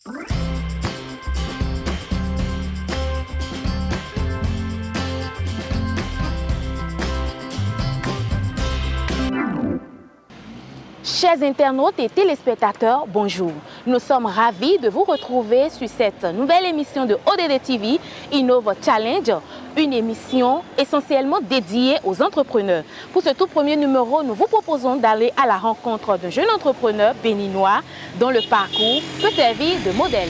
Chers internautes et téléspectateurs, bonjour. Nous sommes ravis de vous retrouver sur cette nouvelle émission de ODD TV, Innov Challenge, une émission essentiellement dédiée aux entrepreneurs. Pour ce tout premier numéro, nous vous proposons d'aller à la rencontre d'un jeune entrepreneur béninois dont le parcours peut servir de modèle.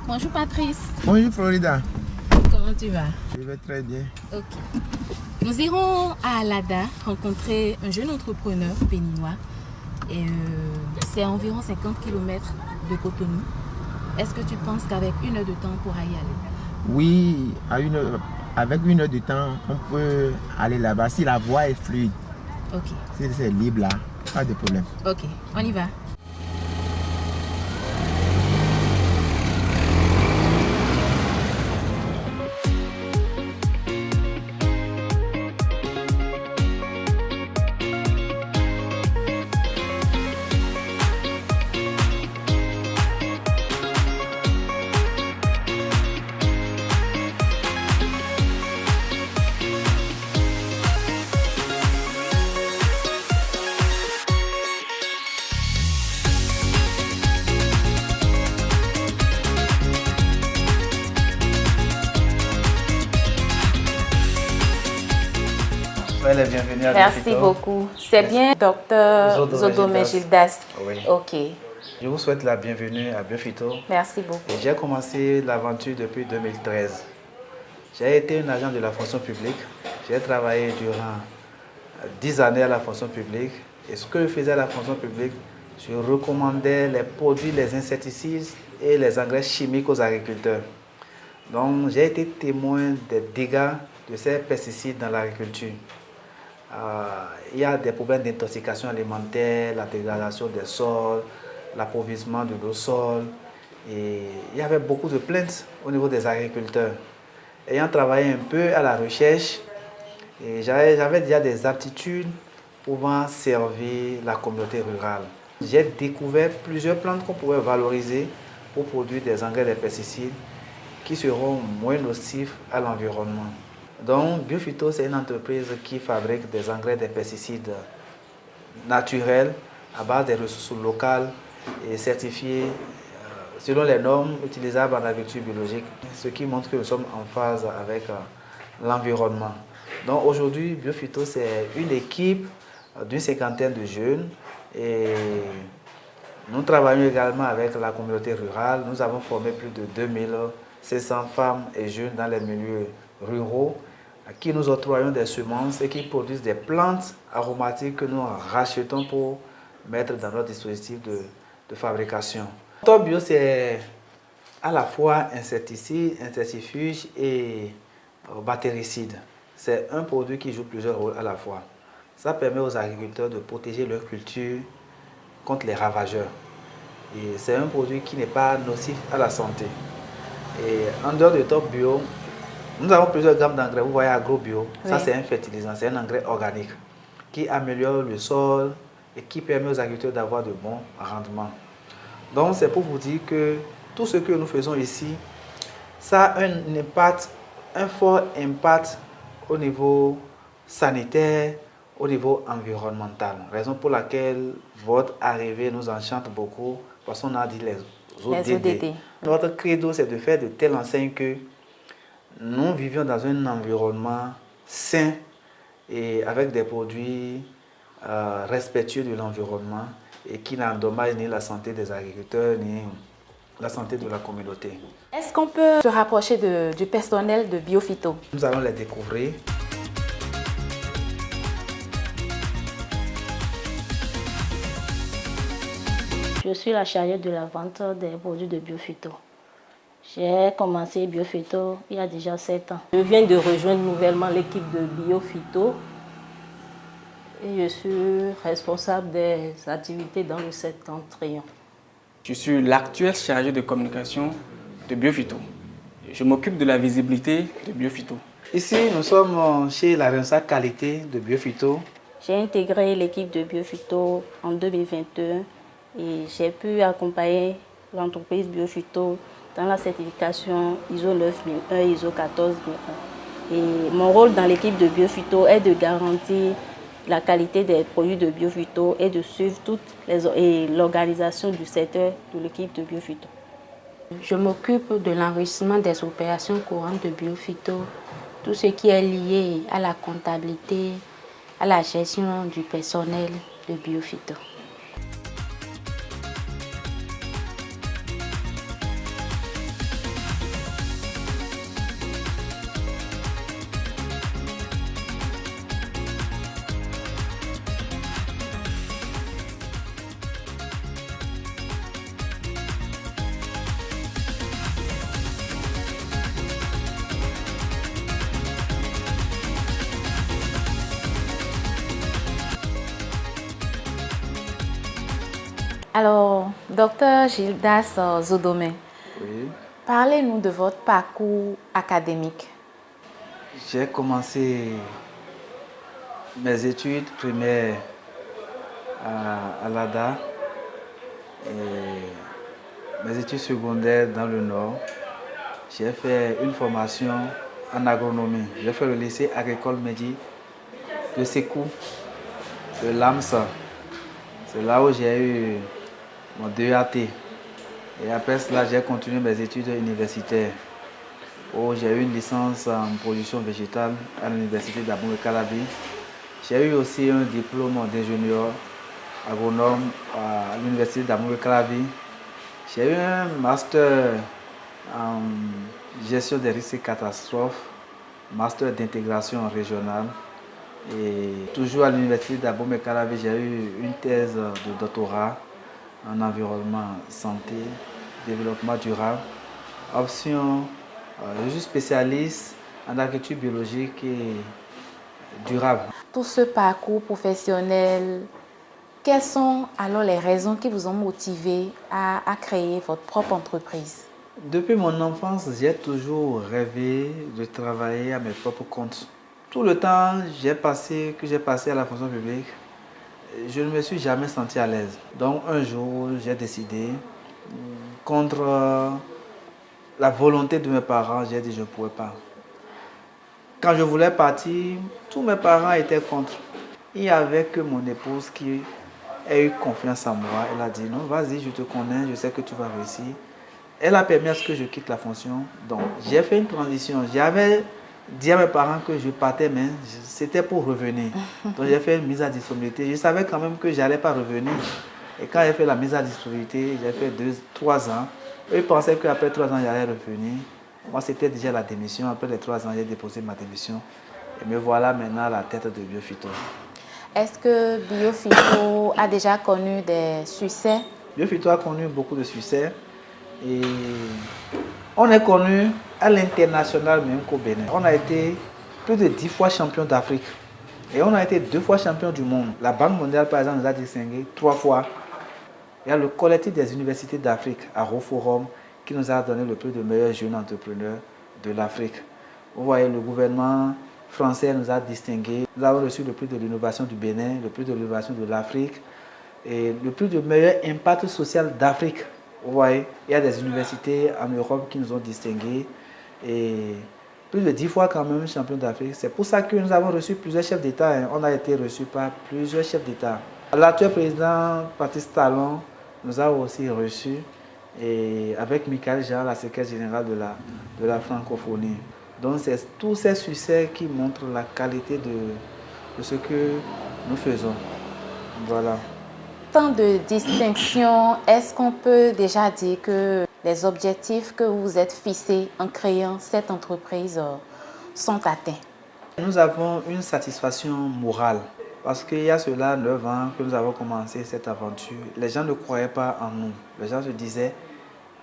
Bonjour Patrice. Bonjour Florida. Comment tu vas? Je vais très bien. Ok. Nous irons à Alada rencontrer un jeune entrepreneur béninois. C'est à environ 50 km de Cotonou. Est-ce que tu penses qu'avec 1 heure de temps, on pourra y aller? Oui, avec 1 heure de temps, on peut aller là-bas si la voie est fluide. Ok. Si c'est libre là, pas de problème. Ok, on y va. Soyez les bienvenus à Merci Biofito. beaucoup. C'est bien Dr Zodomé Gildas. Oui. Ok, Je vous souhaite la bienvenue à Biofito. merci beaucoup. Et j'ai commencé l'aventure depuis 2013. J'ai été un agent de la fonction publique. J'ai travaillé durant 10 années à la fonction publique. Et ce que je faisais à la fonction publique, je recommandais les produits, les insecticides et les engrais chimiques aux agriculteurs. Donc j'ai été témoin des dégâts de ces pesticides dans l'agriculture. Il y a des problèmes d'intoxication alimentaire, la dégradation des sols, l'appauvrissement de nos sols. Et il y avait beaucoup de plaintes au niveau des agriculteurs. Ayant travaillé un peu à la recherche, j'avais déjà des aptitudes pouvant servir la communauté rurale. J'ai découvert plusieurs plantes qu'on pouvait valoriser pour produire des engrais, des pesticides qui seront moins nocifs à l'environnement. Donc, Biofito, c'est une entreprise qui fabrique des engrais, des pesticides naturels à base des ressources locales et certifiés selon les normes utilisables en agriculture biologique, ce qui montre que nous sommes en phase avec l'environnement. Donc, aujourd'hui, Biofito, c'est une équipe d'une 50aine de jeunes et nous travaillons également avec la communauté rurale. Nous avons formé plus de 2700 femmes et jeunes dans les milieux ruraux à qui nous octroyons des semences et qui produisent des plantes aromatiques que nous rachetons pour mettre dans notre dispositif de fabrication. Top Bio, c'est à la fois insecticide, insectifuge et bactéricide. C'est un produit qui joue plusieurs rôles à la fois. Ça permet aux agriculteurs de protéger leur culture contre les ravageurs. Et c'est un produit qui n'est pas nocif à la santé. Et en dehors de Top Bio, nous avons plusieurs gammes d'engrais. Vous voyez AgroBio, oui. Ça c'est un fertilisant, c'est un engrais organique qui améliore le sol et qui permet aux agriculteurs d'avoir de bons rendements. Donc c'est pour vous dire que tout ce que nous faisons ici, ça a un impact, un fort impact au niveau sanitaire, au niveau environnemental. Raison pour laquelle votre arrivée nous enchante beaucoup, parce qu'on a dit les ODD. Notre credo, c'est de faire de telles enseignes que nous vivions dans un environnement sain et avec des produits respectueux de l'environnement et qui n'endommagent ni la santé des agriculteurs ni la santé de la communauté. Est-ce qu'on peut se rapprocher du personnel de Biofito? Nous allons les découvrir. Je suis la chargée de la vente des produits de Biofito. J'ai commencé Biofito il y a déjà 7 ans. Je viens de rejoindre nouvellement l'équipe de Biofito et je suis responsable des activités dans le septentrion. Je suis l'actuel chargé de communication de Biofito. Je m'occupe de la visibilité de Biofito. Ici, nous sommes chez la responsable qualité de Biofito. J'ai intégré l'équipe de Biofito en 2021 Et j'ai pu accompagner l'entreprise Biophyto dans la certification ISO 9001 et ISO 14001. Et mon rôle dans l'équipe de Biophyto est de garantir la qualité des produits de Biophyto et de suivre l'organisation du secteur de l'équipe de Biophyto. Je m'occupe de l'enrichissement des opérations courantes de Biophyto, tout ce qui est lié à la comptabilité, à la gestion du personnel de Biophyto. Alors, docteur Gildas Zodomé, Oui. parlez-nous de votre parcours académique. J'ai commencé mes études primaires à l'ADA et mes études secondaires dans le Nord. J'ai fait une formation en agronomie. J'ai fait le lycée agricole Medi de Sékou, de l'AMSA. C'est là où j'ai eu mon DEAT. Et après cela, j'ai continué mes études universitaires, où j'ai eu une licence en production végétale à l'université d'Abomey-Calavi. J'ai eu aussi un diplôme d'ingénieur agronome à l'université d'Abomey-Calavi. J'ai eu un master en gestion des risques et catastrophes, master d'intégration régionale. Et toujours à l'université d'Abomey-Calavi, j'ai eu une thèse de doctorat en environnement, santé, développement durable. Option, je suis spécialiste en agriculture biologique et durable. Tout ce parcours professionnel, quelles sont alors les raisons qui vous ont motivé à créer votre propre entreprise? Depuis mon enfance, j'ai toujours rêvé de travailler à mes propres comptes. Tout le temps que j'ai passé à la fonction publique, je ne me suis jamais senti à l'aise. Donc un jour, j'ai décidé, contre la volonté de mes parents, j'ai dit je ne pourrais pas. Quand je voulais partir, tous mes parents étaient contre. Il n'y avait que mon épouse qui a eu confiance en moi. Elle a dit non, vas-y, je te connais, je sais que tu vas réussir. Elle a permis à ce que je quitte la fonction. Donc j'ai fait une transition. J'avais dit à mes parents que je partais, mais c'était pour revenir. Donc j'ai fait une mise à disponibilité. Je savais quand même que je n'allais pas revenir. Et quand j'ai fait la mise à disponibilité, j'ai fait 3 ans. Eux, ils pensaient qu'après 3 ans, j'allais revenir. Moi, c'était déjà la démission. Après les 3 ans, j'ai déposé ma démission. Et me voilà maintenant à la tête de Biophyto. Est-ce que Biophyto a déjà connu des succès? Biophyto a connu beaucoup de succès. Et on est connu à l'international même qu'au Bénin. On a été plus de 10 fois champion d'Afrique. Et on a été 2 fois champion du monde. La Banque mondiale, par exemple, nous a distingué 3 fois. Il y a le collectif des universités d'Afrique, à Roforum, qui nous a donné le prix de meilleur jeune entrepreneur de l'Afrique. Vous voyez, le gouvernement français nous a distingués. Nous avons reçu le prix de l'innovation du Bénin, le prix de l'innovation de l'Afrique et le prix de meilleur impact social d'Afrique. Vous voyez, il y a des universités en Europe qui nous ont distingués et plus de 10 fois quand même champion d'Afrique. C'est pour ça que nous avons reçu plusieurs chefs d'État. On a été reçus par plusieurs chefs d'État. L'actuel président Patrice Talon nous a aussi reçus et avec Michael Jarre, la secrétaire générale de la francophonie. Donc c'est tous ces succès qui montrent la qualité de ce que nous faisons. Voilà. Tant de distinctions, est-ce qu'on peut déjà dire que les objectifs que vous vous êtes fixés en créant cette entreprise sont atteints? Nous avons une satisfaction morale parce qu'il y a cela 9 ans que nous avons commencé cette aventure. Les gens ne croyaient pas en nous. Les gens se disaient,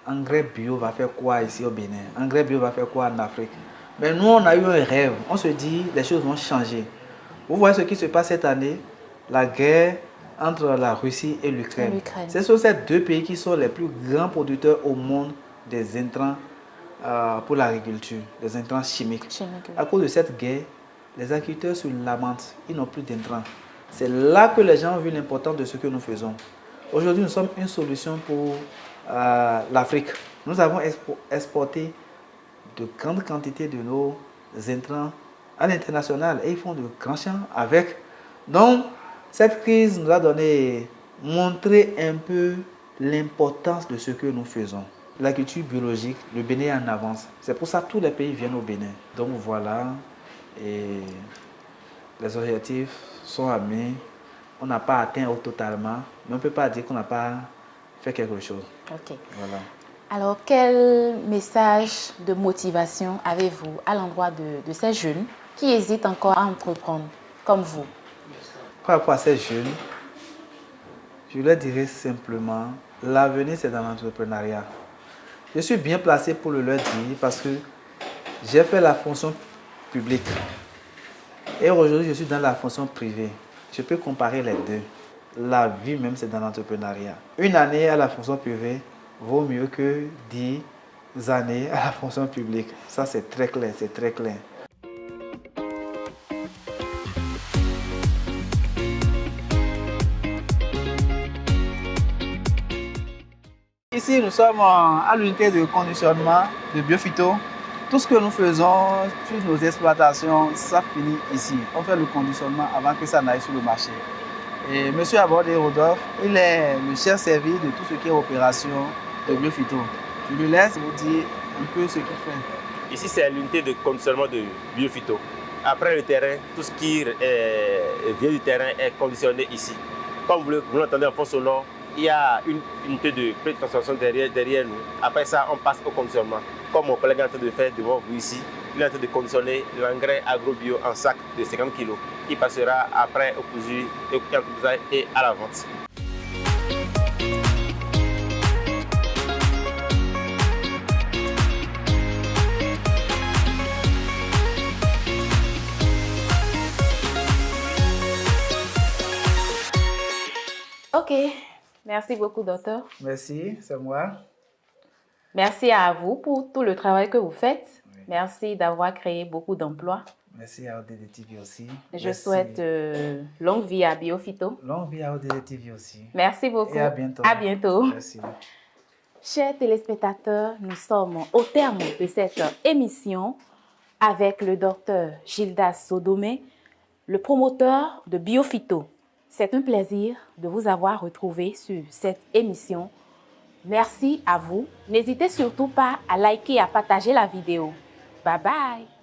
engrais bio va faire quoi ici au Bénin? Engrais bio va faire quoi en Afrique? Mais nous, on a eu un rêve. On se dit, les choses vont changer. Vous voyez ce qui se passe cette année? La guerre entre la Russie et l'Ukraine. Ce sont ces 2 pays qui sont les plus grands producteurs au monde des intrants pour l'agriculture, des intrants chimiques. À cause de cette guerre, les agriculteurs se lamentent, ils n'ont plus d'intrants. C'est là que les gens ont vu l'importance de ce que nous faisons. Aujourd'hui, nous sommes une solution pour l'Afrique. Nous avons exporté de grandes quantités de nos intrants à l'international et ils font de grands champs avec. Donc, cette crise nous a montré un peu l'importance de ce que nous faisons. L'agriculture biologique, le Bénin est en avance. C'est pour ça que tous les pays viennent au Bénin. Donc voilà, et les objectifs sont amenés. On n'a pas atteint totalement, mais on ne peut pas dire qu'on n'a pas fait quelque chose. Ok. Voilà. Alors, quel message de motivation avez-vous à l'endroit de ces jeunes qui hésitent encore à entreprendre comme vous? Par rapport à ces jeunes, je leur dirais simplement, l'avenir c'est dans l'entrepreneuriat. Je suis bien placé pour le leur dire parce que j'ai fait la fonction publique et aujourd'hui je suis dans la fonction privée. Je peux comparer les deux. La vie même c'est dans l'entrepreneuriat. Une année à la fonction privée vaut mieux que 10 années à la fonction publique. Ça c'est très clair, c'est très clair. Ici, nous sommes à l'unité de conditionnement de Biophyto. Tout ce que nous faisons, toutes nos exploitations, ça finit ici. On fait le conditionnement avant que ça n'aille sur le marché. Et M. Abordé Rodolphe, il est le chef servi de tout ce qui est opération de Biophyto. Je lui laisse vous dire un peu ce qu'il fait. Ici, c'est l'unité de conditionnement de Biophyto. Après le terrain, tout ce qui vient du terrain est conditionné ici. Comme vous l'entendez en fond sonore, il y a une unité de pré-transformation derrière nous. Après ça, on passe au conditionnement. Comme mon collègue est en train de faire devant vous ici, il est en train de conditionner l'engrais agrobio en sac de 50 kg qui passera après au cousu et à la vente. Ok, merci beaucoup, docteur. Merci, c'est moi. Merci à vous pour tout le travail que vous faites. Oui. Merci d'avoir créé beaucoup d'emplois. Merci à ODD TV aussi. Je souhaite longue vie à Biophyto. Longue vie à ODD TV aussi. Merci beaucoup. Et à bientôt. À bientôt. Merci. Chers téléspectateurs, nous sommes au terme de cette émission avec le docteur Gildas Sodomé, le promoteur de Biophyto. C'est un plaisir de vous avoir retrouvé sur cette émission. Merci à vous. N'hésitez surtout pas à liker et à partager la vidéo. Bye bye.